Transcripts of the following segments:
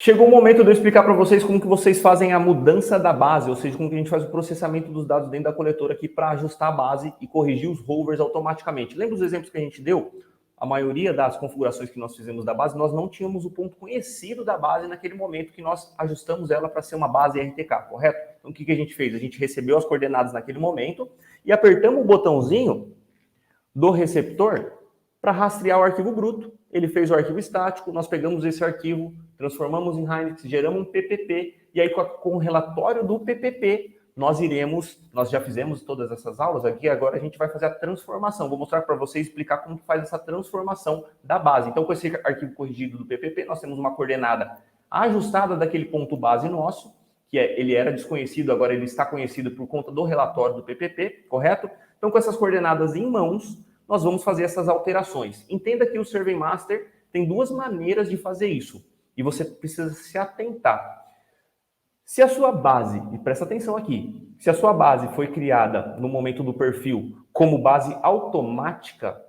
Chegou o momento de eu explicar para vocês como que vocês fazem a mudança da base, ou seja, como que a gente faz o processamento dos dados dentro da coletora aqui para ajustar a base e corrigir os hovers automaticamente. Lembra os exemplos que a gente deu? A maioria das configurações que nós fizemos da base, nós não tínhamos o ponto conhecido da base naquele momento que nós ajustamos ela para ser uma base RTK, correto? Então o que a gente fez? A gente recebeu as coordenadas naquele momento e apertamos o botãozinho do receptor para rastrear o arquivo bruto. Ele fez o arquivo estático, nós pegamos esse arquivo, transformamos em Hynix, geramos um PPP, e aí com o relatório do PPP, nós já fizemos todas essas aulas aqui, agora a gente vai fazer a transformação. Vou mostrar para vocês, explicar como faz essa transformação da base. Então, com esse arquivo corrigido do PPP, nós temos uma coordenada ajustada daquele ponto base nosso, ele era desconhecido, agora ele está conhecido por conta do relatório do PPP, correto? Então, com essas coordenadas em mãos, nós vamos fazer essas alterações. Entenda que o Survey Master tem duas maneiras de fazer isso, e você precisa se atentar. Se a sua base, e presta atenção aqui, se a sua base foi criada no momento do perfil como base automática,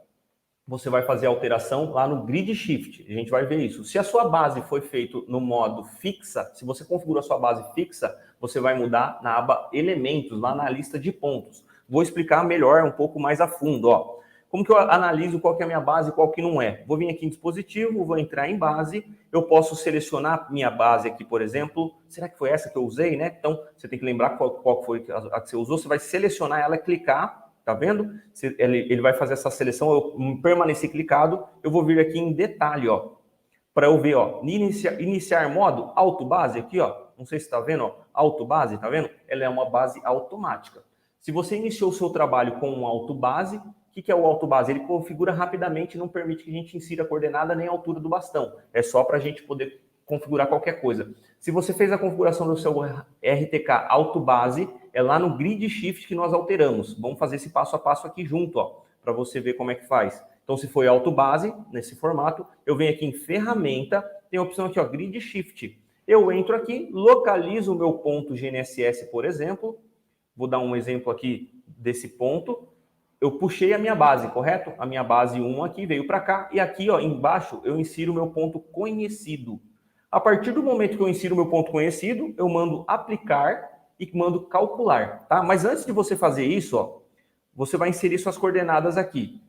você vai fazer a alteração lá no Grid Shift. A gente vai ver isso. Se a sua base foi feita no modo fixa, se você configura a sua base fixa, você vai mudar na aba Elementos, lá na lista de pontos. Vou explicar melhor, um pouco mais a fundo. Ó. Como que eu analiso qual que é a minha base e qual que não é? Vou vir aqui em dispositivo, vou entrar em base, eu posso selecionar minha base aqui, por exemplo. Será que foi essa que eu usei, né? Então, você tem que lembrar qual foi a que você usou. Você vai selecionar ela, clicar. Tá vendo? Ele vai fazer essa seleção, eu permanecer clicado, eu vou vir aqui em detalhe, ó, para eu ver, ó, iniciar modo auto base aqui, ó, não sei se está vendo, ó, auto base, tá vendo? Ela é uma base automática. Se você iniciou o seu trabalho com um auto base, o que é o auto base? Ele configura rapidamente, não permite que a gente insira a coordenada nem a altura do bastão. É só para a gente poder configurar qualquer coisa. Se você fez a configuração do seu RTK auto base, é lá no Grid Shift que nós alteramos. Vamos fazer esse passo a passo aqui junto, ó, para você ver como é que faz. Então, se foi auto base, nesse formato, eu venho aqui em ferramenta, tem a opção aqui, ó, Grid Shift. Eu entro aqui, localizo o meu ponto GNSS, por exemplo. Vou dar um exemplo aqui desse ponto. Eu puxei a minha base, correto? A minha base 1 aqui veio para cá. E aqui, ó, embaixo, eu insiro o meu ponto conhecido. A partir do momento que eu insiro o meu ponto conhecido, eu mando aplicar e mando calcular, tá? Mas antes de você fazer isso, ó, você vai inserir suas coordenadas aqui.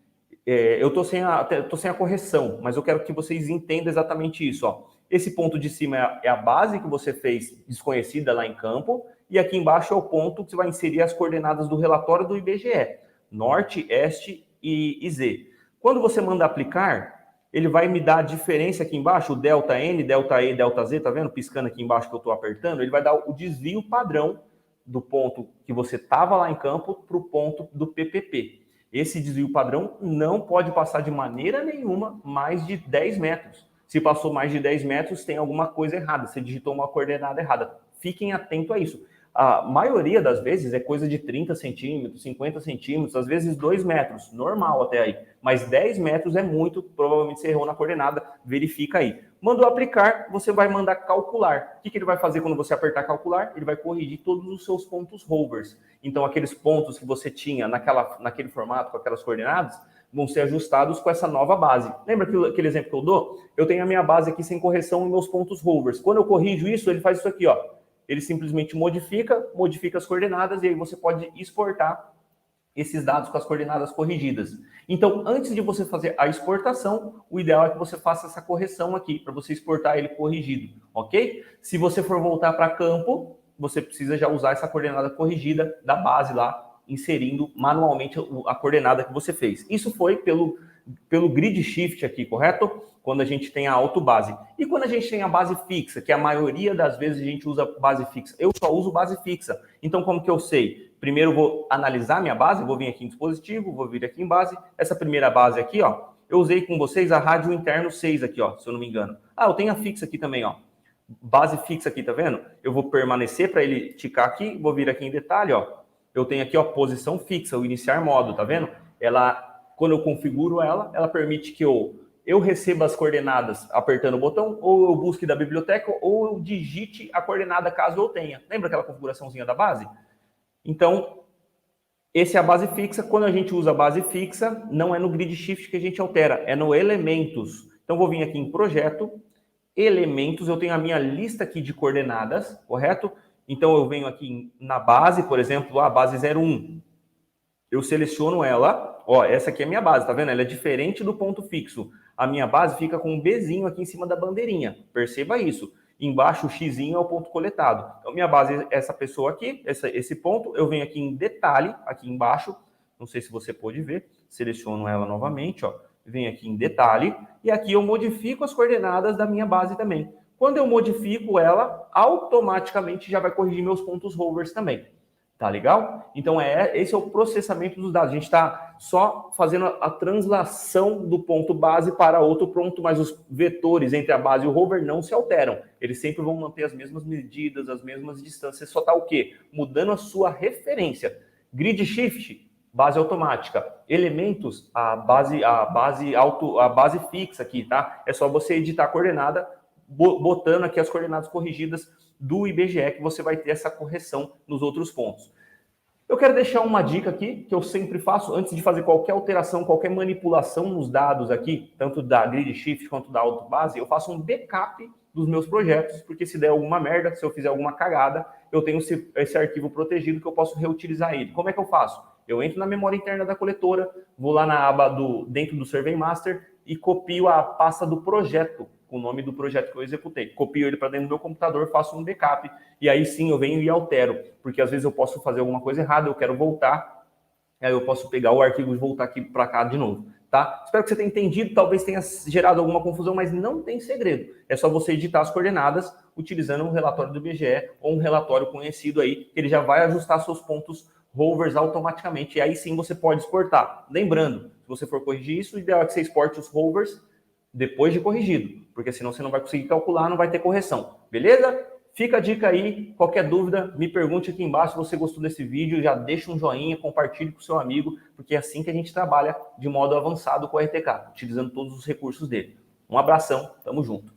Eu tô sem a correção, mas eu quero que vocês entendam exatamente isso, ó. Esse ponto de cima é a base que você fez desconhecida lá em campo, e aqui embaixo é o ponto que você vai inserir as coordenadas do relatório do IBGE, norte, este e Z. Quando você manda aplicar, ele vai me dar a diferença aqui embaixo, o delta N, delta E, delta Z, tá vendo? Piscando aqui embaixo que eu estou apertando, ele vai dar o desvio padrão do ponto que você estava lá em campo para o ponto do PPP. Esse desvio padrão não pode passar de maneira nenhuma mais de 10 metros. Se passou mais de 10 metros, tem alguma coisa errada, você digitou uma coordenada errada. Fiquem atentos a isso. A maioria das vezes é coisa de 30 centímetros, 50 centímetros, às vezes 2 metros, normal até aí. Mas 10 metros é muito, provavelmente você errou na coordenada, verifica aí. Mandou aplicar, você vai mandar calcular. O que ele vai fazer quando você apertar calcular? Ele vai corrigir todos os seus pontos hovers. Então, aqueles pontos que você tinha naquele formato, com aquelas coordenadas, vão ser ajustados com essa nova base. Lembra aquele exemplo que eu dou? Eu tenho a minha base aqui sem correção em meus pontos hovers. Quando eu corrijo isso, ele faz isso aqui, ó. Ele simplesmente modifica as coordenadas e aí você pode exportar esses dados com as coordenadas corrigidas. Então, antes de você fazer a exportação, o ideal é que você faça essa correção aqui, para você exportar ele corrigido, ok? Se você for voltar para campo, você precisa já usar essa coordenada corrigida da base lá, inserindo manualmente a coordenada que você fez. Isso foi pelo Grid Shift aqui, correto? Quando a gente tem a autobase. E quando a gente tem a base fixa, que a maioria das vezes a gente usa base fixa. Eu só uso base fixa. Então, como que eu sei? Primeiro eu vou analisar minha base, vou vir aqui em dispositivo, vou vir aqui em base. Essa primeira base aqui, ó, eu usei com vocês a rádio interno 6 aqui, ó, se eu não me engano. Ah, eu tenho a fixa aqui também, ó. Base fixa aqui, tá vendo? Eu vou permanecer para ele ticar aqui, vou vir aqui em detalhe, ó. Eu tenho aqui, ó, posição fixa, o iniciar modo, tá vendo? Quando eu configuro ela permite que eu receba as coordenadas apertando o botão, ou eu busque da biblioteca, ou eu digite a coordenada caso eu tenha. Lembra aquela configuraçãozinha da base? Então, essa é a base fixa. Quando a gente usa a base fixa, não é no Grid Shift que a gente altera, é no Elementos. Então, vou vir aqui em Projeto, elementos, eu tenho a minha lista aqui de coordenadas, correto? Então eu venho aqui na base, por exemplo, a base 01. Eu seleciono ela, ó, essa aqui é a minha base, tá vendo? Ela é diferente do ponto fixo. A minha base fica com um Bzinho aqui em cima da bandeirinha, perceba isso. Embaixo o Xzinho é o ponto coletado. Então minha base é essa pessoa aqui, esse ponto, eu venho aqui em detalhe, aqui embaixo, não sei se você pode ver, seleciono ela novamente, ó, venho aqui em detalhe, e aqui eu modifico as coordenadas da minha base também. Quando eu modifico ela, automaticamente já vai corrigir meus pontos hovers também. Tá legal? Então, esse é o processamento dos dados. A gente está só fazendo a translação do ponto base para outro ponto, mas os vetores entre a base e o hover não se alteram. Eles sempre vão manter as mesmas medidas, as mesmas distâncias. Só está o quê? Mudando a sua referência. Grid shift, base automática. Elementos, a base fixa aqui, tá? É só você editar a coordenada, botando aqui as coordenadas corrigidas do IBGE, que você vai ter essa correção nos outros pontos. Eu quero deixar uma dica aqui, que eu sempre faço, antes de fazer qualquer alteração, qualquer manipulação nos dados aqui, tanto da grid shift quanto da autobase, eu faço um backup dos meus projetos, porque se der alguma merda, se eu fizer alguma cagada, eu tenho esse arquivo protegido que eu posso reutilizar ele. Como é que eu faço? Eu entro na memória interna da coletora, vou lá na aba dentro do Survey Master e copio a pasta do projeto, com o nome do projeto que eu executei. Copio ele para dentro do meu computador, faço um backup, e aí sim eu venho e altero, porque às vezes eu posso fazer alguma coisa errada, eu quero voltar, aí eu posso pegar o arquivo e voltar aqui para cá de novo, tá? Espero que você tenha entendido, talvez tenha gerado alguma confusão, mas não tem segredo. É só você editar as coordenadas utilizando um relatório do IBGE ou um relatório conhecido aí, que ele já vai ajustar seus pontos hovers automaticamente, e aí sim você pode exportar. Lembrando, se você for corrigir isso, o ideal é que você exporte os hovers depois de corrigido, porque senão você não vai conseguir calcular, não vai ter correção, beleza? Fica a dica aí, qualquer dúvida, me pergunte aqui embaixo se você gostou desse vídeo, já deixa um joinha, compartilhe com o seu amigo, porque é assim que a gente trabalha de modo avançado com o RTK, utilizando todos os recursos dele. Um abração, tamo junto.